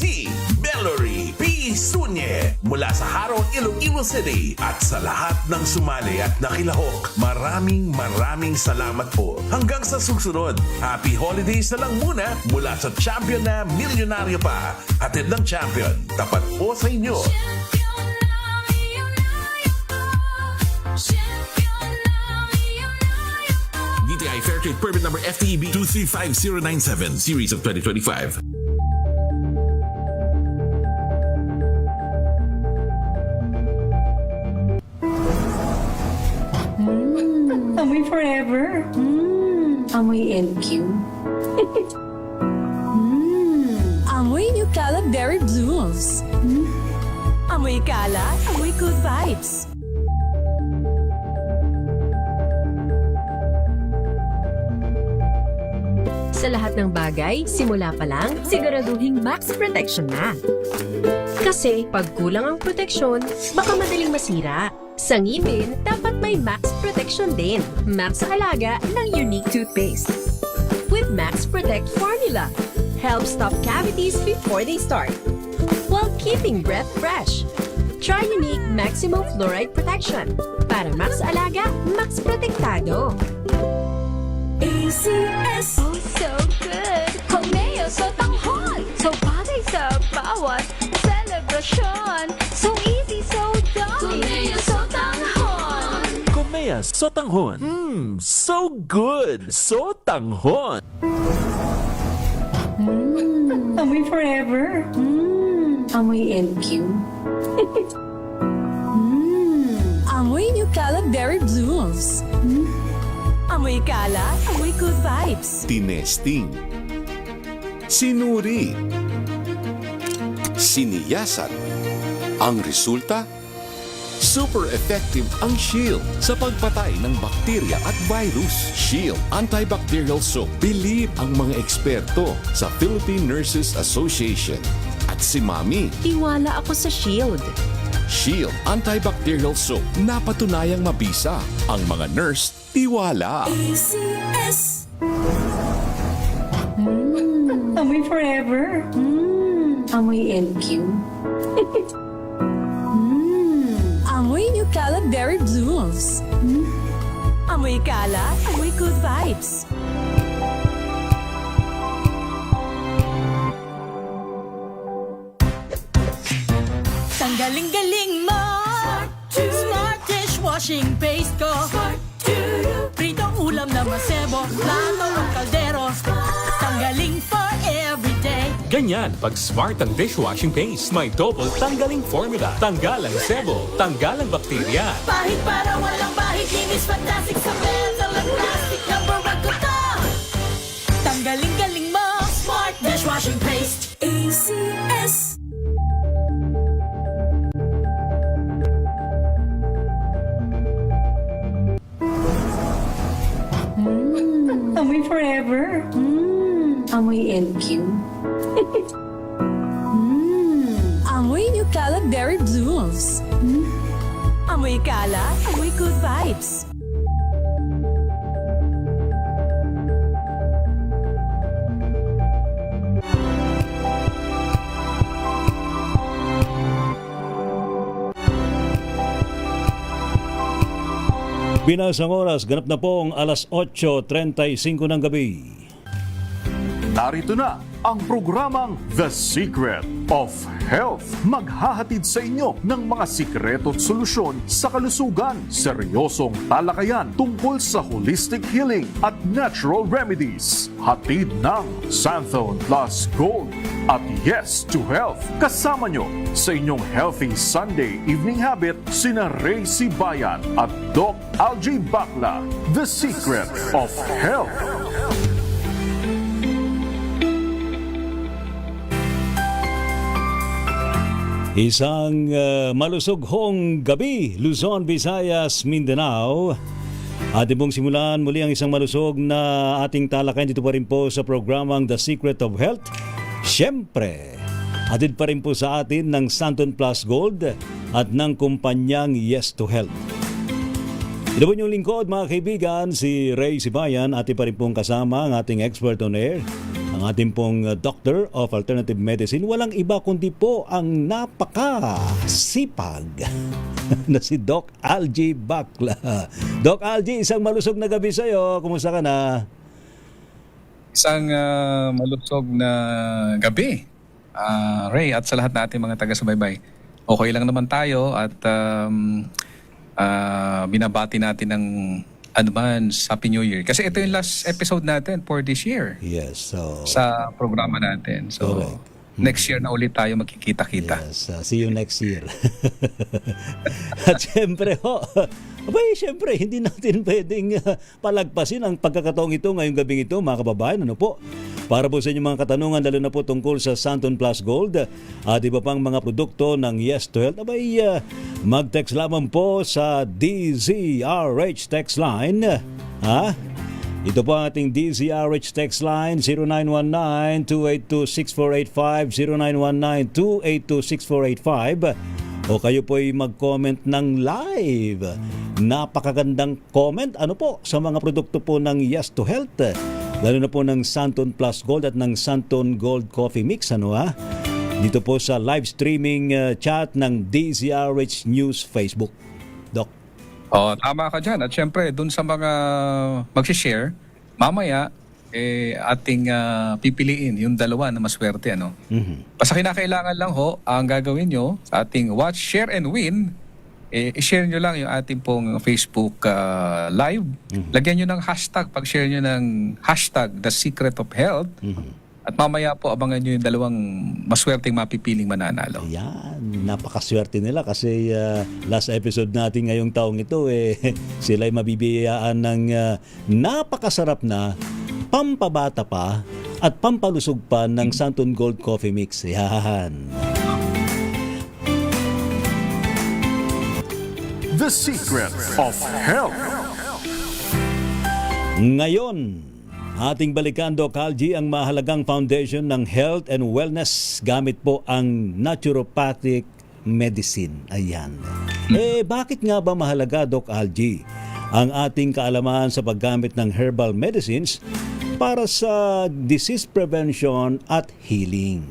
si Melody P. Sunye mula sa Haro, Iloilo City at sa lahat ng sumali at nakilahok. Maraming salamat po. Hanggang sa susunod, happy holidays na lang muna mula sa champion na milyonaryo pa. Hatid ng champion, tapat po sa inyo. DTI Fairtrade Permit Number FTEB 235097 Series of 2025. Amoy forever. Amoy LQ. Amoy New Caleb Berry Blues. Amoy kalat, amoy good vibes. Sa lahat ng bagay, simula pa lang, siguraduhing max protection na. Kasi pag kulang ang proteksyon, baka madaling masira. Sa ngipin, dapat may max protection din. Max sa alaga ng unique toothpaste. With Max Protect Formula, help stop cavities before they start, while keeping breath fresh. Try unique Maximum Fluoride Protection para max alaga, max protektado. ACS. Oh, so good! Homeo so tanghon! So bagay sa bawat celebration! So easy, so dummy! Homeo so tanghon! Komea Sotanghon. So good. Sotanghon. Amoy forever. Amoy LQ. Amoy New Caleb Berry Blues. Amoy kalat, amoy good vibes. Tinesting, sinuri, siniyasan. Ang resulta, super effective ang Shield sa pagpatay ng bakterya at virus. Shield Antibacterial Soap. Believe ang mga eksperto sa Philippine Nurses Association. At si Mami, Tiwala ako sa Shield. Shield Antibacterial Soap. Napatunayang mabisa. Ang mga nurse, tiwala. ACS. Amoy forever. Amoy LQ. Amoy New Caleb Berry Blues. Amoy kalat, amoy good vibes. Tanggaling-galing mo. Smart dishwashing paste ko. Pritong ulam na masebo. Plato ng kaldero. Tanggaling for everyday. Ganyan pag smart ang dishwashing paste. May double tanggaling formula. Tanggal ang sebo, tanggal ang bakterya. Pahit para walang bahid. Linis fantastic sa metal at plastic. Number one ko to. Tanggaling-galing mo. Smart dishwashing paste. ACS. Amoy forever. Amoy LQ. Amoy New Caleb Berry Blues. Amoy kalat, amoy good vibes. Pinas ang oras, ganap na pong alas 8:35 ng gabi. Narito na ang programang The Secret of Health. Maghahatid sa inyo ng mga sikreto at solusyon sa kalusugan, seryosong talakayan tungkol sa holistic healing at natural remedies. Hatid ng Santhone Plus Gold at Yes to Health. Kasama nyo sa inyong Healthy Sunday Evening Habit sina Ray Sibayan at Doc Algie Bakla. The Secret of Health. Isang malusog hong gabi, Luzon, Visayas, Mindanao. Ating pong simulan muli ang isang malusog na ating talakayan dito pa rin po sa programang The Secret of Health. Siyempre, atid pa rin po sa atin ng Santon Plus Gold at ng kumpanyang Yes to Health. Ito po yung lingkod mga kaibigan, si Ray Sibayan. Ating pa rin pong kasama ang ating expert on air, ang Ang ating pong Doctor of Alternative Medicine, walang iba kundi po ang napaka-sipag na si Doc Algie Bakla. Doc Algie, isang malusog na gabi sa'yo. Kumusta ka na? Isang malusog na gabi, Ray, at sa lahat na ating mga taga-subaybay. Okay lang naman tayo at binabati natin ng advance Happy New Year. Kasi ito yung last episode natin for this year. Yes. So, sa programa natin. So, correct. Next year na ulit tayo magkikita-kita. Yes, see you next year. At syempre syempre, hindi natin pwedeng palagpasin ang pagkakataong ito ngayong gabing ito, mga kababayan. Ano po? Para po sa inyong mga katanungan, lalo na po tungkol sa Santon Plus Gold at iba pang mga produkto ng Yes to Health, mag-text lamang po sa DZRH text line. Ito po ang ating DZRH text line, 0919-282-6485, 0919-282-6485. O kayo po ay mag-comment ng live. Napakagandang comment, sa mga produkto po ng Yes to Health. Lalo na po ng Santon Plus Gold at ng Santon Gold Coffee Mix, Dito po sa live streaming chat ng DZRH News Facebook. Doc. Tama ka dyan. At syempre, dun sa mga mag-share, mamaya, ating pipiliin yung dalawa na maswerte. Basta kinakailangan lang ang gagawin nyo sa ating Watch, Share, and Win, i-share nyo lang yung ating pong Facebook live. Lagyan nyo ng hashtag, pag-share nyo ng hashtag The Secret of Health. At mamaya po, abangan nyo yung dalawang maswerteng mapipiling mananalo. Yan, napakaswerte nila kasi last episode natin ngayong taong ito, sila ay mabibiyayaan ng napakasarap na pampabata pa at pampalusog pa ng Santon Gold Coffee Mix. Yan. The Secret of Health. Ngayon, ating balikan, Doc Algie, ang mahalagang foundation ng health and wellness gamit po ang naturopathic medicine. Ayan. Bakit nga ba mahalaga, Doc Algie, ang ating kaalaman sa paggamit ng herbal medicines para sa disease prevention at healing?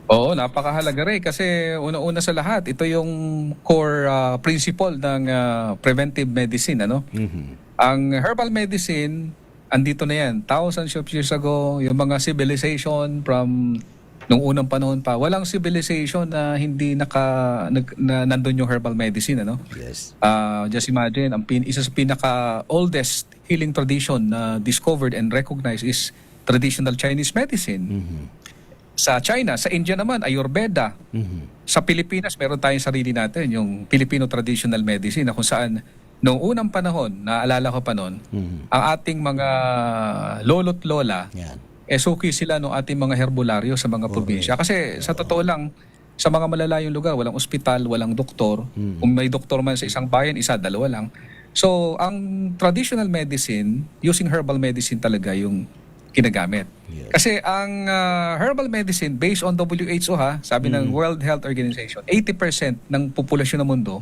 Oo, napakahalaga rin kasi una-una sa lahat, ito yung core principle ng preventive medicine. Ang herbal medicine, andito na yan. Thousands of years ago, yung mga civilization from nung unang panahon pa, walang civilization na hindi na nandun yung herbal medicine. Yes. Just imagine, isa sa pinaka-oldest healing tradition na discovered and recognized is traditional Chinese medicine. Sa China, sa India naman, Ayurveda. Sa Pilipinas, meron tayong sarili natin, yung Filipino traditional medicine na kung saan noong unang panahon, naalala ko pa noon, ang ating mga lolo't lola, suki sila ng ating mga herbularyo sa mga probinsya. Kasi sa totoo lang, sa mga malalayong lugar, walang ospital, walang doktor. Kung may doktor man sa isang bayan, isa, dalawa lang. So, ang traditional medicine, using herbal medicine talaga yung ginagamit. Yes. Kasi ang herbal medicine, based on WHO, sabi ng World Health Organization, 80% ng populasyon ng mundo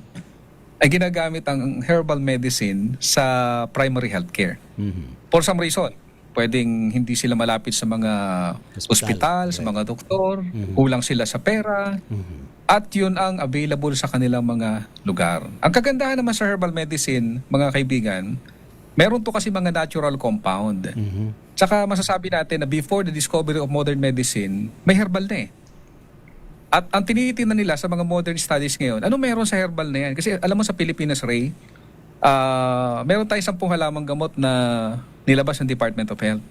ay ginagamit ang herbal medicine sa primary healthcare. For some reason, pwedeng hindi sila malapit sa mga ospital, sa mga doktor, kulang sila sa pera, at yun ang available sa kanilang mga lugar. Ang kagandahan naman sa herbal medicine, mga kaibigan, meron to kasi mga natural compound. Tsaka masasabi natin na before the discovery of modern medicine, may herbal na At ang tinitingnan nila sa mga modern studies ngayon, ano meron sa herbal na yan? Kasi alam mo sa Pilipinas, Ray, meron tayo 10 halamang gamot na nilabas ng Department of Health.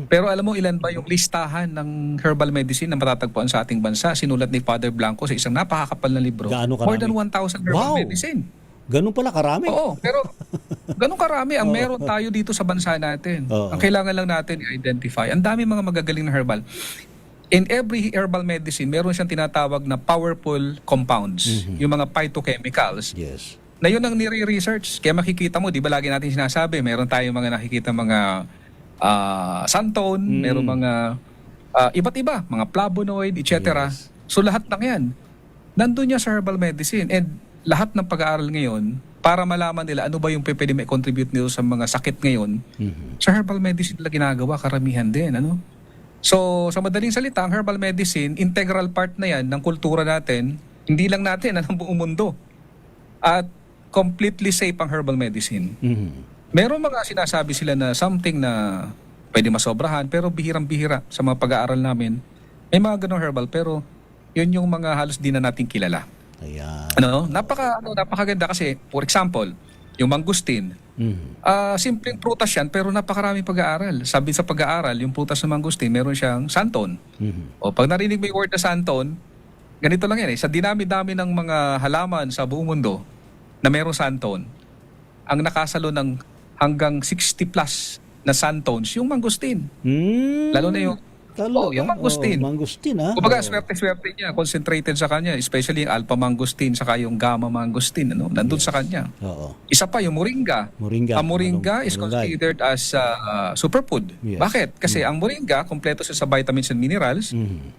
Pero alam mo ilan ba yung listahan ng herbal medicine na matatagpuan sa ating bansa? Sinulat ni Father Blanco sa isang napakakapal na libro. More than 1,000 herbal medicine. Ganun pala karami? Oo, pero ganun karami ang meron tayo dito sa bansa natin. Ang kailangan lang natin i-identify. Ang dami mga magagaling na herbal. In every herbal medicine, meron siyang tinatawag na powerful compounds, yung mga phytochemicals. Yes. Na yun ang nire-research. Kaya makikita mo, di ba lagi natin sinasabi, meron tayong mga nakikita mga santone, meron mga iba't iba, mga flavonoid, etc. Yes. So lahat ng yan, nandun niya sa herbal medicine. And lahat ng pag-aaral ngayon, para malaman nila ano ba yung pwede may contribute nila sa mga sakit ngayon, sa herbal medicine nila ginagawa, karamihan din. So, sa madaling salita, ang herbal medicine, integral part na yan ng kultura natin, hindi lang natin, ng buong mundo. At completely safe ang herbal medicine. Meron mga sinasabi sila na something na pwede masobrahan, pero bihirang-bihira sa mga pag-aaral namin. May mga ganong herbal, pero yun yung mga halos di na natin kilala. Ayan. Napakaganda kasi, for example, yung mangustin, simpleng prutas yan pero napakaraming pag-aaral. Sabi sa pag-aaral, yung prutas ng mangustin, meron siyang santon. O pag narinig mo yung word na santon, ganito lang yan eh. Sa dinami-dami ng mga halaman sa buong mundo na merong santon, ang nakasalo ng hanggang 60 plus na santones, yung mangustin. Lalo na yung yung mangustin. Mangustin, ha? Kumbaga, swerte-swerte niya, concentrated sa kanya, especially yung alpha mangustin saka yung gamma mangustin, nandun sa kanya. Isa pa, yung moringa. Ang moringa is considered as superfood. Yes. Bakit? Kasi ang moringa, kompleto siya sa vitamins and minerals.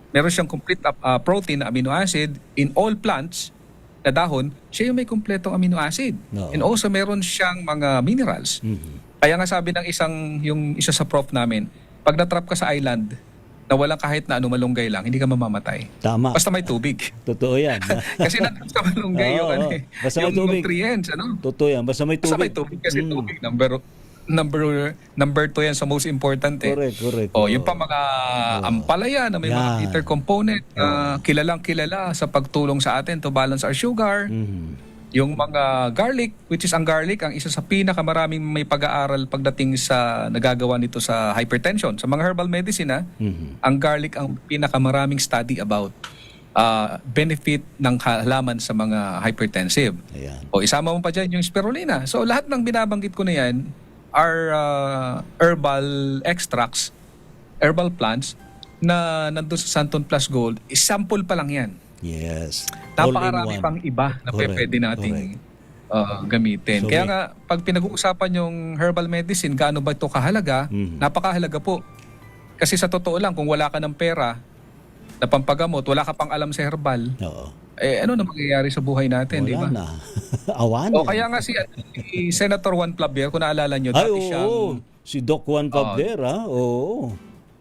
Meron siyang complete protein na amino acid in all plants na dahon, siya yung may kompletong amino acid. And also, meron siyang mga minerals. Kaya nga sabi ng yung isa sa prof namin, pag natrap ka sa island, na walang kahit na malunggay lang, hindi ka mamamatay. Tama. Basta may tubig. Totoo yan. Kasi natrap sa malunggay yung basta may tubig. Nutrients. Totoo yan. Basta may tubig. Basta may tubig kasi tubig. Number 2 yan sa most important. Correct. Yung pa mga ampalaya na may mga bitter component kilalang-kilala sa pagtulong sa atin to balance our sugar. Yung mga garlic, which is ang garlic, ang isa sa pinakamaraming may pag-aaral pagdating sa nagagawa nito sa hypertension. Sa mga herbal medicine, ang garlic ang pinakamaraming study about benefit ng halaman sa mga hypertensive. Ayan. O isama mo pa dyan yung spirulina. So lahat ng binabanggit ko na yan are herbal extracts, herbal plants na nandun sa Santon Plus Gold. Sample pa lang yan. Yes. Napakarami pang iba na pwede nating gamitin. So, kaya nga, pag pinag-uusapan yung herbal medicine, gaano ba ito kahalaga? Napakahalaga po. Kasi sa totoo lang, kung wala ka ng pera na pampagamot, wala ka pang alam sa herbal, ano na mangyayari sa buhay natin, di ba? Wala na. Awan. Kaya nga si Senator Juan Clavier, kung naalala nyo, si Doc Juan Clavier,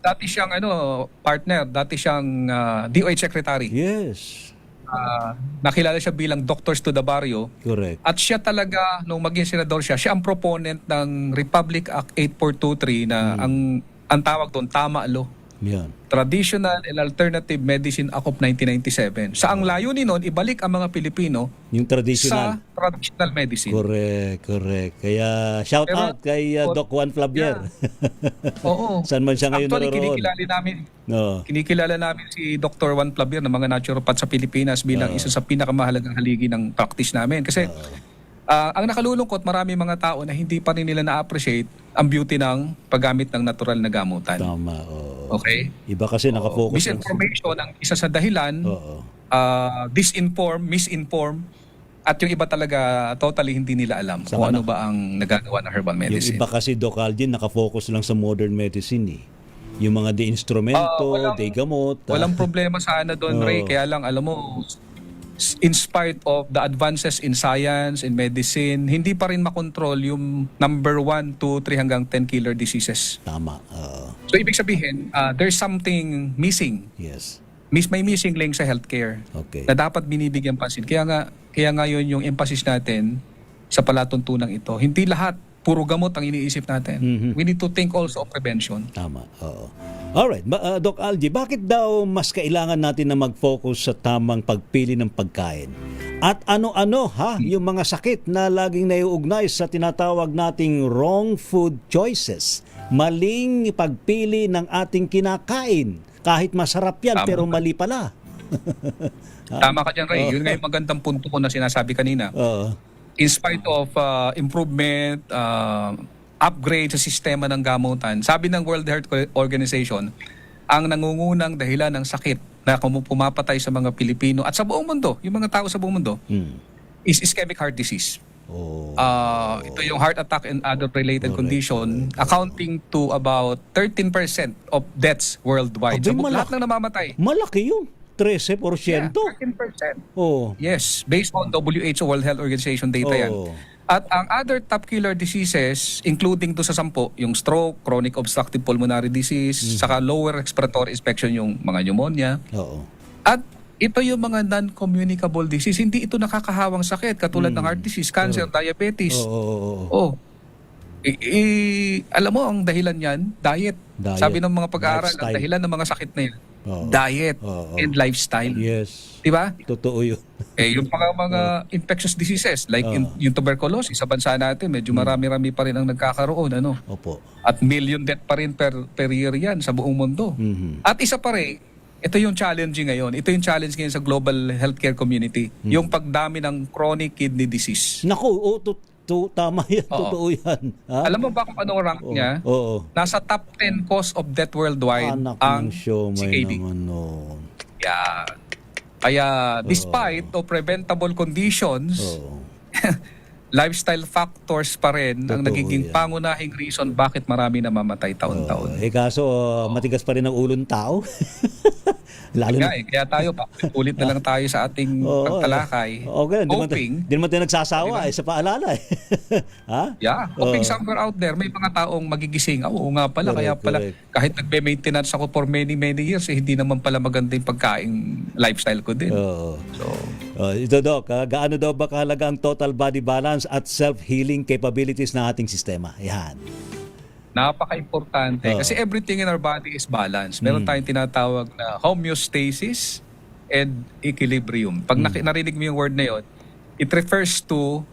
dati siyang partner, dati siyang DOH secretary. Yes. Nakilala siya bilang Doctors to the Barrio. Correct. At siya talaga, nung maging senador siya ang proponent ng Republic Act 8423 na ang tawag doon, Tama Law. Yan. Traditional and Alternative Medicine Act of 1997. Sa ang layunin nun, ibalik ang mga Pilipino yung traditional. sa traditional medicine. Correct. Kaya shout out kay Doc Juan Clavier. Oo. Saan man siya ngayon naroon? Kinikilala namin si Dr. Juan Clavier ng mga naturopath sa Pilipinas bilang isa sa pinakamahalagang haligi ng practice namin. Kasi ang nakalulungkot, marami mga tao na hindi pa rin nila na-appreciate ang beauty ng paggamit ng natural na gamutan. Tama. Okay? Iba kasi nakafocus. Misinformation ang isa sa dahilan. Misinform. At yung iba talaga totally hindi nila alam kung ano ba ang nagagawa ng herbal medicine. Yung iba kasi, Doc Algin, nakafocus lang sa modern medicine eh. Yung mga de-instrumento, de-gamot. Walang problema sana doon, Ray. Kaya lang, alam mo, in spite of the advances in science, in medicine, hindi pa rin makontrol yung number 1, 2, 3 hanggang 10 killer diseases. Tama. So, ibig sabihin, there's something missing. Yes. May missing link sa healthcare na dapat binibigyan pansin. Kaya nga yun yung emphasis natin sa palatuntunang ito. Hindi lahat puro gamot ang iniisip natin. We need to think also of prevention. Tama. Alright. Doc Algie, bakit daw mas kailangan natin na mag-focus sa tamang pagpili ng pagkain? At ano-ano yung mga sakit na laging naiugnay sa tinatawag nating wrong food choices? Maling pagpili ng ating kinakain. Kahit masarap yan, pero mali pala. Tama ka dyan, Ray. Yun nga yung magandang punto ko na sinasabi kanina. In spite of improvement, upgrade sa sistema ng gamutan, sabi ng World Health Organization, ang nangungunang dahilan ng sakit na pumapatay sa mga Pilipino at sa buong mundo, yung mga tao sa buong mundo, is ischemic heart disease. Ito yung heart attack and other related condition, accounting to about 13% of deaths worldwide. So lahat ng namamatay. Malaki yun. 13%? Yeah, 13%. Oh. Yes, based on WHO, World Health Organization data yan. Oo. At ang other top killer diseases, including to sa 10, yung stroke, chronic obstructive pulmonary disease, saka lower respiratory infection, yung mga pneumonia. Oo. At ito yung mga non-communicable disease. Hindi ito nakakahawang sakit katulad ng heart disease, cancer, diabetes. Oo. Alam mo, ang dahilan yan, diet. Diet. Sabi ng mga pag-aaral, ang Lifestyle. dahilan ng mga sakit na yan, Oo. diet Oo. and lifestyle. Yes. Diba? Totoo yun. Yung mga infectious diseases like yung tuberculosis sa bansa natin, medyo marami-rami pa rin ang nagkakaroon, ano? Opo. At million death pa rin per year yan sa buong mundo. Mhm. At isa pa rin, ito yung challenge ngayon. Ito yung challenge ngayon sa global healthcare community. Yung pagdami ng chronic kidney disease. Naku, tama yan. Oo. Totoo yan. Ha? Alam mo ba kung anong rank niya? Oo. Nasa top 10 cause of death worldwide Anak ang ng show, may CKD. naman no. Yeah. Kaya despite of preventable conditions, Oo. lifestyle factors pa rin ang Totoo nagiging yan. pangunahing reason bakit marami namamatay taon-taon. Kaso, matigas pa rin ang ulong tao. Lalo na. Kaya tayo, ulit na lang tayo sa ating pagtalakay. Okay, Hoping, di naman tayo nagsasawa sa paalala. Ha? hoping somewhere out there, may mga taong magigising. Oo nga pala, Correct, kaya pala, correct. kahit nagbe-maintenance ako for many years, hindi naman pala maganda yung pagkain lifestyle ko din. Oo. So, Ito, Doc, gaano daw ba kahalaga ang total body balance at self-healing capabilities ng ating sistema? Yan. napaka-importante. Kasi everything in our body is balance. Meron tayong tinatawag na homeostasis and equilibrium. Pag narinig mo yung word na yun, it refers to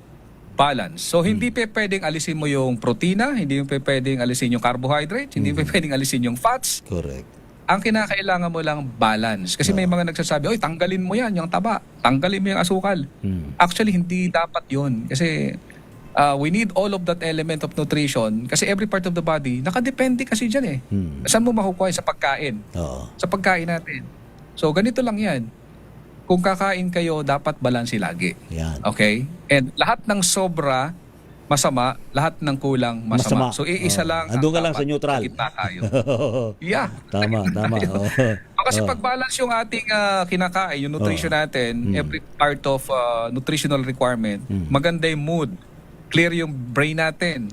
balance. So, hindi pa pwedeng alisin mo yung protina, hindi pa pwedeng alisin yung carbohydrates, hindi pa pwedeng alisin yung fats. Correct. Ang kinakailangan mo lang balance. Kasi may mga nagsasabi, oy, tanggalin mo yan, yung taba. Tanggalin mo yung asukal. Actually, hindi dapat yun. Kasi we need all of that element of nutrition. Kasi every part of the body, nakadepende kasi dyan eh. Saan mo makukuha? Sa pagkain. Oo. Sa pagkain natin. So, ganito lang yan. Kung kakain kayo, dapat balanse lagi. Yan. Okay? And lahat ng sobra, masama, lahat ng kulang, masama. So, iisa lang. Andun ka lang dapat. sa neutral. Gitna tayo. Yeah. Tama. Oo. Kasi pag-balance yung ating kinakain, yung nutrition natin, every part of nutritional requirement, maganda yung mood, clear yung brain natin,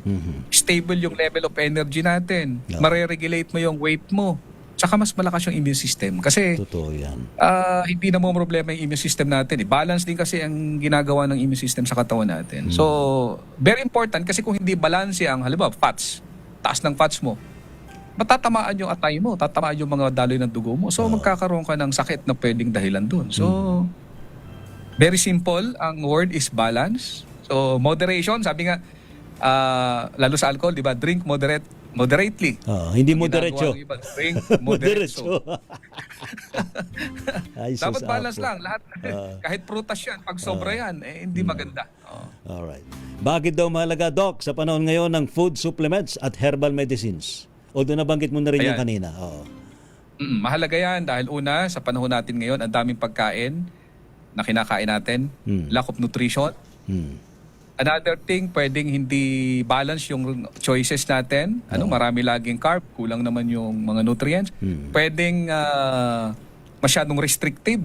stable yung level of energy natin, mare-regulate mo yung weight mo, tsaka mas malakas yung immune system. Kasi Totoo yan. hindi na mo problema yung immune system natin. Balance din kasi ang ginagawa ng immune system sa katawan natin. So, very important kasi kung hindi balance ang, halimbawa, fats, taas ng fats mo, matatamaan yung atay mo, tatamaan yung mga daloy ng dugo mo. So, magkakaroon ka ng sakit na pwedeng dahilan dun. So, very simple. Ang word is balance. So, moderation, sabi nga, lalo sa alcohol, di ba? Drink moderately. Hindi Ang moderatyo. ginagawa ng iba, drink moderate. So, Ay, dapat sus, balance apo. lang. Lahat, kahit prutas yan, pag sobra yan, hindi maganda. Alright. Bakit daw mahalaga, Doc, sa panahon ngayon ng food supplements at herbal medicines? Although nabanggit mo na rin yung Ayan. kanina. Oo. Mahalaga yan dahil una, sa panahon natin ngayon, ang daming pagkain na kinakain natin, lack of nutrition. Another thing, pwedeng hindi balance yung choices natin. Marami laging carb, kulang naman yung mga nutrients. Pwedeng masyadong restrictive.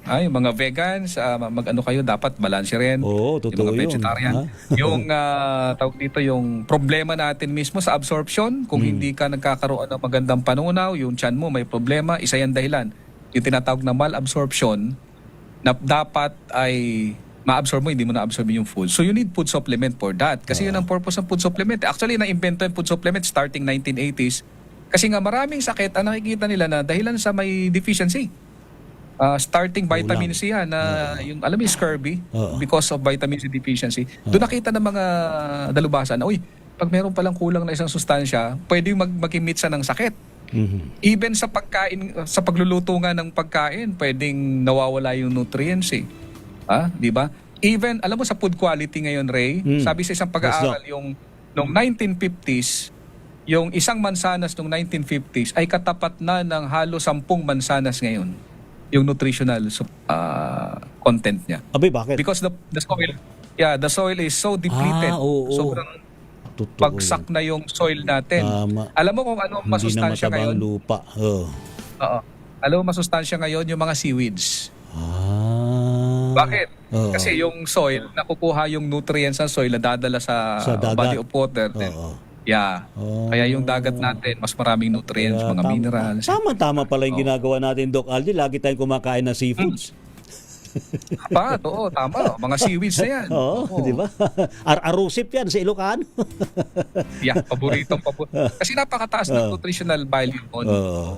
Yung mga vegans, mag-ano kayo, dapat balance rin. Oo, Yung totoo mga yun. vegetarian. Yung tawag dito, yung problema natin mismo sa absorption, kung hindi ka nagkakaroon ng magandang panunaw, yung tiyan mo may problema, isa yan dahilan. Yung tinatawag na malabsorption, na dapat ay ma-absorb mo, hindi mo na-absorb yung food. So you need food supplement for that. Kasi yun ang purpose ng food supplement. Actually, na-invento yung food supplement starting 1980s. Kasi nga maraming sakit ang nakikita nila na dahilan sa may deficiency. Starting vitamin C yan, yung alam mo yung scurvy, because of vitamin C deficiency. Doon nakita ng mga dalubasan na, uy, pag meron palang kulang na isang sustansya, pwede mag-imitsa ng sakit. Even sa pagkain, sa pagluluto nga ng pagkain, pwedeng nawawala yung nutrients eh. Di ba? Even, alam mo sa food quality ngayon, Ray, sabi sa isang pag-aaral, yung noong 1950s, yung isang mansanas noong 1950s ay katapat na ng halos 10 mansanas ngayon, yung nutritional content niya. Abay, bakit? Because the soil is so depleted. Oo. Sobrang Totoo bagsak na yung soil natin. Tama. Alam mo kung ano ang masustansya Hindi na matabang ngayon? lupa. Oo. Alam mo, masustansya ngayon yung mga seaweeds. Bakit? Oo. Kasi yung soil, nakukuha yung nutrients ng soil na dadala sa Sa dagat. body of water. Then, Oo. yeah. Kaya yung dagat natin, mas maraming nutrients, mga minerals. Tama pala yung ginagawa natin, Doc Aldi. Lagi tayong kumakain ng seafoods. Oo, tama. Mga seaweeds na yan. Oo, di ba? Arusip yan sa Ilocano. Yeah, paboritong. Kasi napakataas ng nutritional value nun.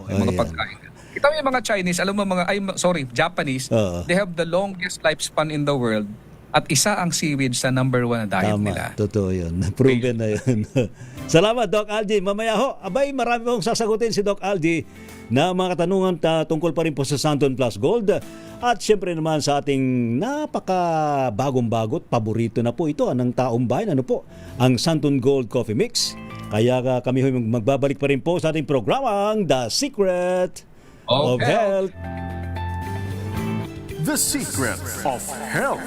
Yung mga ayan. pagkain. Ito yung mga Chinese, alam mo Japanese, they have the longest lifespan in the world at isa ang seaweed sa number 1 na diet nila. Totoo yun. Proven na yun. Salamat, Doc Aldi. Mamaya ho, abay, marami pong sasagutin si Doc Aldi na mga katanungan tungkol pa rin po sa Santon Plus Gold. At syempre naman sa ating napaka bagong-bagot, paborito na po ito ng taong bayan. Ano po? Ang Santon Gold Coffee Mix. Kaya kami ho magbabalik pa rin po sa ating programang The Secret of Health. The Secret of Health.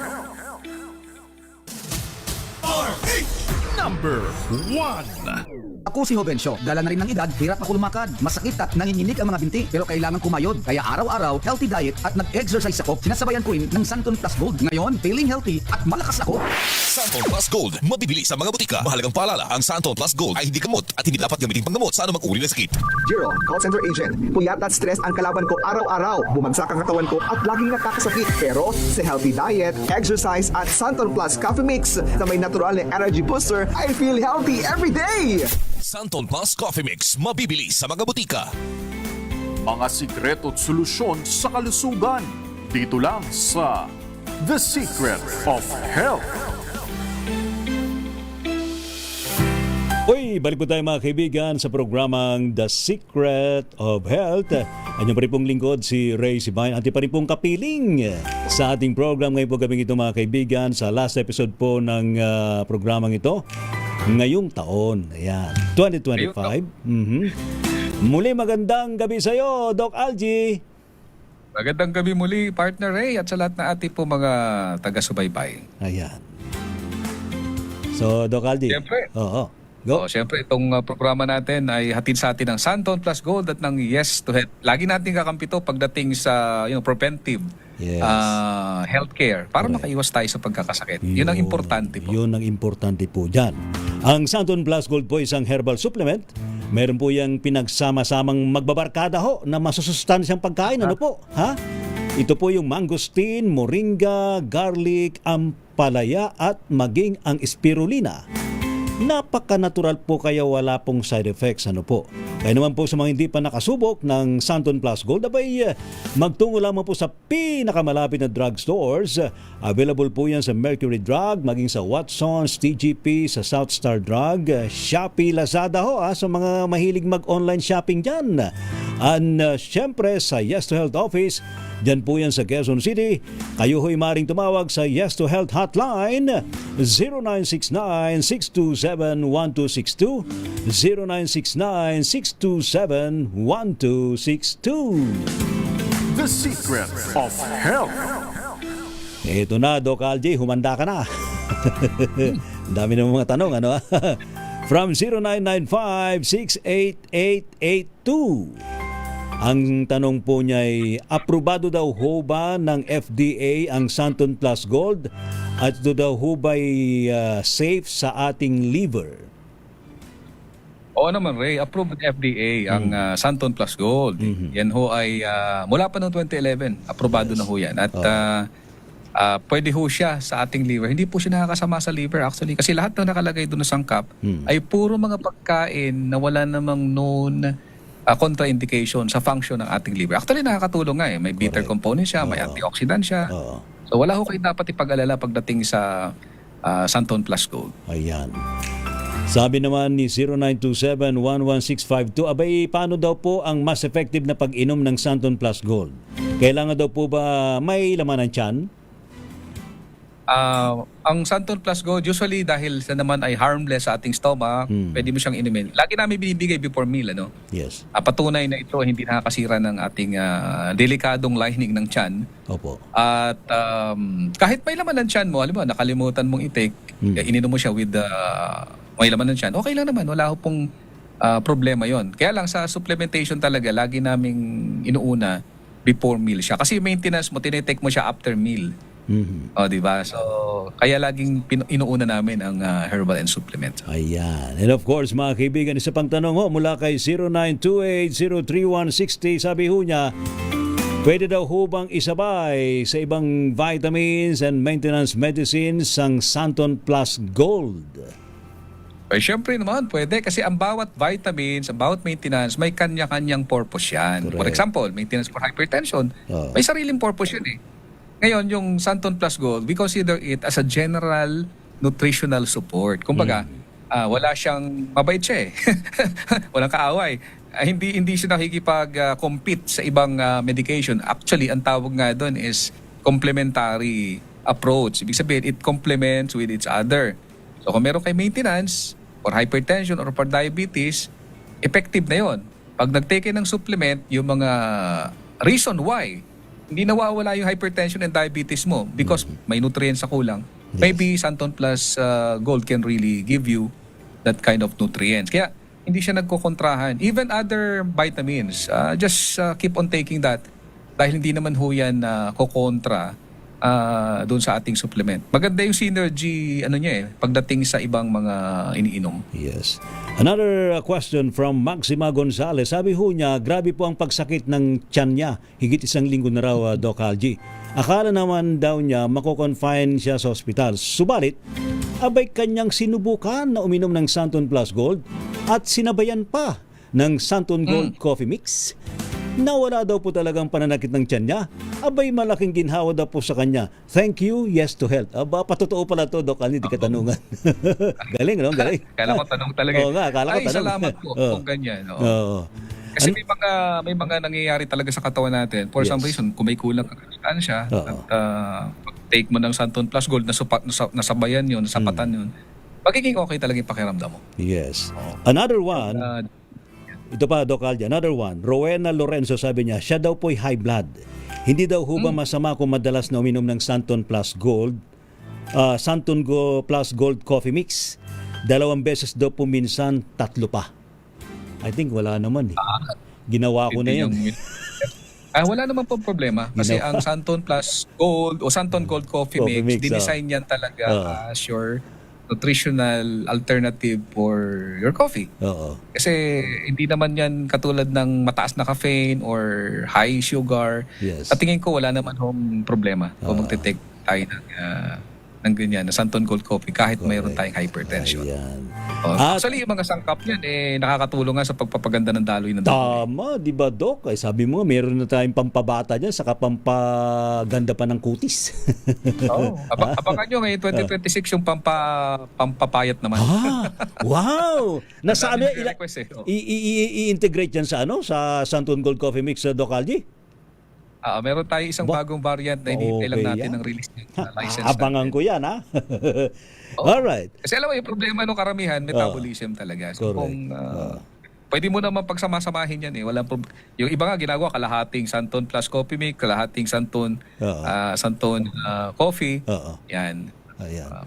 Number 1. Ako si Jovencio, dala na rin ng edad, hirap ako lumakad, masakit at nanginginig ang mga binti, pero kailangan kumayod. Kaya araw-araw, healthy diet at nag-exercise ako, sinasabayan ko rin ng Santon Plus Gold. Ngayon, feeling healthy at malakas ako. Santon Plus Gold, mabibili sa mga butika. Mahalagang paalala, ang Santon Plus Gold ay hindi gamot at hindi dapat gamitin panggamot sa anumang uri ng sakit. Jiro, call center agent. Puyat at stress ang kalaban ko araw-araw. Bumagsak ang katawan ko at laging nakakasakit. Pero sa healthy diet, exercise at Santon Plus Coffee Mix na may natural na energy booster, I feel healthy every day! Santon Plus Coffee Mix, mabibili sa mga butika. Mga sikreto at solusyon sa kalusugan. Dito lang sa The Secret of Health. Uy, balik po tayo mga kaibigan sa programang The Secret of Health. Anyo pa rin pong lingkod si Ray Sibayan. Ati pa rin pong kapiling sa ating program ngayon po gabing ito mga kaibigan sa last episode po ng programang ito. Ngayong taon, ayan, 2025. Muli magandang gabi sa iyo, Doc Algie. Magandang gabi muli, partner Ray, at sa lahat na ating po mga taga-subaybay. Ayan. So, Doc Algie. Siyempre. Oo. Go. Siyempre, itong programa natin ay hatid sa atin ng Santon Plus Gold at ng Yes to Health. Lagi natin kakampi ito pagdating sa preventive healthcare para makaiwas tayo sa pagkakasakit. Yun ang importante po. Yun ang importante po dyan. Ang Santon Plus Gold po isang herbal supplement. Meron po yung pinagsama-samang magbabarkada ho na masusustansyang pagkain. Ano po? Ha? Ito po yung mangosteen, moringa, garlic, ampalaya at maging ang spirulina. Napaka-natural po kaya wala pong side effects. Ano po? Kaya naman po sa mga hindi pa nakasubok ng Santon Plus Gold, abay magtungo lamang po sa pinakamalapit na drugstores. Available po yan sa Mercury Drug, maging sa Watson's, TGP, sa South Star Drug, Shopee, Lazada ho sa mga mahilig mag-online shopping dyan. And syempre sa Yes to Health Office, dyan po yan sa Quezon City. Kayo ho'y maring tumawag sa Yes to Health Hotline 0969-627-1262 0969-627-1262. The Secret of Health. Ito na, Doc Algie, humanda ka na. Dami ng mga tanong, ano? From 0995-68882. Ang tanong po niya ay, aprobado daw ho ba ng FDA ang Santon Plus Gold at ito daw ho ba safe sa ating liver? Oo naman, Ray. Approved FDA ang Santon Plus Gold. Yan ho ay mula pa noong 2011. Aprobado na ho yan. At pwede ho siya sa ating liver. Hindi po siya nakakasama sa liver actually. Kasi lahat na nakalagay doon na sangkap ay puro mga pagkain na wala namang known contraindication sa function ng ating liver. Actually, nakakatulong nga eh. May bitter component siya, may antioxidant siya. So wala ho kayo dapat ipag-alala pagdating sa Santon Plus Gold. Ayan. Sabi naman ni 0927-11652, abay, paano daw po ang mas effective na pag-inom ng Santon Plus Gold? Kailangan daw po ba may laman ng tiyan? Ang Santon Plus Gold, usually dahil sa naman ay harmless sa ating stomach, pwede mo siyang inumin. Lagi namin binibigay before meal, ano? Yes. Patunay na ito hindi nakakasira ng ating delikadong lining ng tiyan. Opo. At kahit may laman ng tiyan mo, alam mo, nakalimutan mong i-take, ininom mo siya with may laman ng tiyan, okay lang naman. Wala ho pong problema yon. Kaya lang sa supplementation talaga, lagi naming inuuna before meal siya. Kasi yung maintenance mo, tinitake mo siya after meal. O, di ba? So, kaya laging inuuna namin ang herbal and supplements. Ayan. And of course, mga kaibigan, isa pang tanong mula kay 0928-03160. Sabi ho niya, pwede daw ho bang isabay sa ibang vitamins and maintenance medicines ang Santon Plus Gold? Eh, syempre naman, pwede. Kasi ang bawat vitamins, ang bawat maintenance, may kanya-kanyang purpose yan. Correct. For example, maintenance for hypertension, may sariling purpose yun eh. Ngayon, yung Santon Plus Gold, we consider it as a general nutritional support. Kumbaga, wala siyang, mabait siya eh. Walang kaaway. Hindi siya nakikipag-compete sa ibang medication. Actually, ang tawag nga doon is complementary approach. Ibig sabihin, it complements with each other. So kung meron kay maintenance for hypertension or for diabetes, effective na yon. Pag nag-take ng supplement, yung mga reason why hindi nawawala yung hypertension and diabetes mo because may nutrients sa kulang, maybe Santon Plus Gold can really give you that kind of nutrients. Kaya hindi siya nagkokontrahan. Even other vitamins, just keep on taking that dahil hindi naman ho yan kokontra doon sa ating supplement. Maganda yung synergy niya pagdating sa ibang mga iniinom. Yes. Another question from Maxima Gonzalez. Sabi ho niya, grabe po ang pagsakit ng tiyan niya. Higit 1 linggo na raw, Doc Algie. Akala naman daw niya mako-confine siya sa ospital. Subalit, abay kanyang sinubukan na uminom ng Santon Plus Gold at sinabayan pa ng Santon Gold Coffee Mix. Nawala daw po talagang pananakit ng tiyan niya. Abay malaking ginhawa daw po sa kanya. Thank you, yes to health. Aba, patotoo pala to, Doc Algie, di katanungan. Galing, no? Galing. Kala ko tanong talaga. Oo nga, kala ko tanong. Salamat po kung ganyan. Oo. Kasi may mga nangyayari talaga sa katawan natin. For some reason, kung may kulang ang sustansya, at take mo ng Santon Plus Gold, nasabayan yun, nasapatan yun, magiging okay talaga yung pakiramdam mo. Yes. Another one, ito pa, Doc Algie, another one. Rowena Lorenzo, sabi niya, siya daw po'y high blood. Hindi daw ho ba masama kung madalas na uminom ng Santon Plus Gold, Plus Gold Coffee Mix? 2 beses daw po minsan, 3 pa. I think wala naman eh. Ginawa ko na yan. Wala naman po problema. Kasi ang Santon Plus Gold o Santon Gold Coffee Mix, dinesign yan talaga as your nutritional alternative for your coffee. Kasi hindi naman yan katulad ng mataas na caffeine or high sugar. Sa tingin ko wala naman hong problema kung magte-take tayo ng ganyan na Santon Gold Coffee kahit mayroon tayong hypertension. Actually, yung mga sangkap yan nakakatulong nga sa pagpapaganda ng daloy ng dugo. Tama, di ba, Doc? Ay, sabi mo, meron na tayong pampabata dyan saka pampaganda pa ng kutis. Abangan nyo ngayon 2026 yung pampapayat naman. Wow! Nasaan i-integrate yan sa sa Santon Gold Coffee Mix, Doc Algie? Meron tayo isang bagong variant na hinihintay lang natin ng release ng license. Abangan ko yan, ha? Alright. Kasi alam mo, yung problema ng karamihan, metabolism talaga. So kung pwede mo naman pagsama-samahin yan yung iba nga ginagawa, kalahating Santon Plus Coffee Mix, kalahating Santon Coffee. Yan.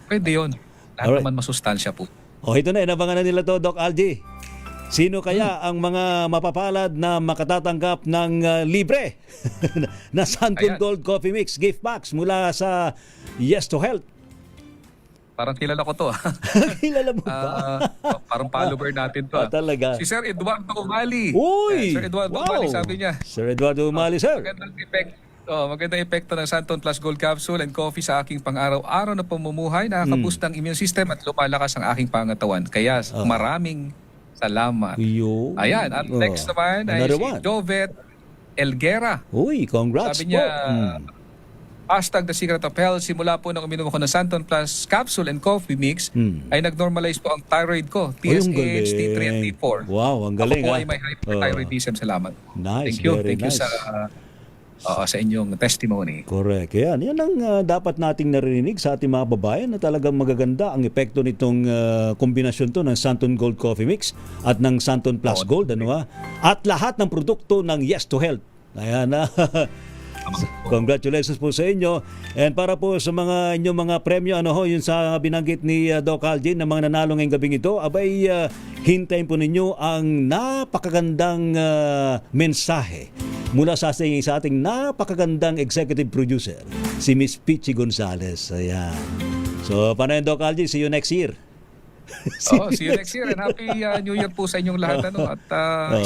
Pwede yun. Lahat naman masustansya po. Ito na, inabangan na nila to, Doc Algie. Sino kaya ang mga mapapalad na makatatanggap ng libre na Santon Gold Coffee Mix gift box mula sa Yes to Health? Parang kilala ko to. Kilala mo ba? Parang follower natin to. Talaga. Si Sir Eduardo Umali. Uy! Sir Eduardo Umali, sabi niya. Sir Eduardo Umali, sir. Magandang epekto ng Santon Plus Gold Capsule and Coffee sa aking pang-araw-araw na pamumuhay. Nakaka-boost ng immune system at lumalakas ang aking pangatawan. Kaya maraming salamat. Ayan, at next naman ay si Jovet Elguera. Uy, congrats Sabi niya, #The Secret of Health, simula po nang uminom ako ng Santon Plus Capsule and Coffee Mix, ay nag-normalize po ang thyroid ko, TSH, T3 and T4. Wow, ang galing. Ako po ay may hyperthyroidism. Salamat. Nice, Thank you. very Thank you nice. sa inyong testimony. Correct. Yan ang dapat nating narinig sa ating mga babayan na talagang magaganda ang epekto nitong kombinasyon to ng Santon Gold Coffee Mix at ng Santon Plus Gold. At lahat ng produkto ng Yes to Health. Ayan na. Congratulations po sa inyo. And para po sa mga inyong mga premyo, yun sa binanggit ni Doc Algie na mga nanalo ngayong gabing ito, abay hintayin po ninyo ang napakagandang mensahe mula sa ating napakagandang executive producer, si Miss Pichi Gonzales. Ayan. So, Panoy Doc Algie, see you next year. See you next year and Happy New Year po sa inyong lahat. At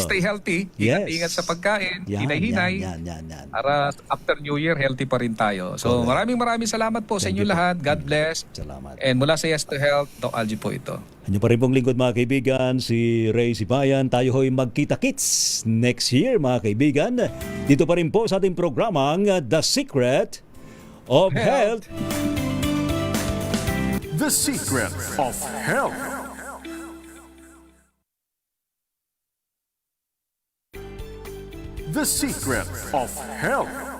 stay healthy. Ingat sa pagkain. Hinay-hinay. Yan. Para after New Year, healthy pa rin tayo. So maraming salamat po sa inyong lahat. God bless. Salamat. And mula sa Yes to Health, Doc Algie po ito. Ano pa rin pong lingkod mga kaibigan, si Ray Sibayan. Tayo ho'y magkita-kits next year mga kaibigan. Dito pa rin po sa ating programang The Secret of Health. The Secret of Health. The Secret of Health.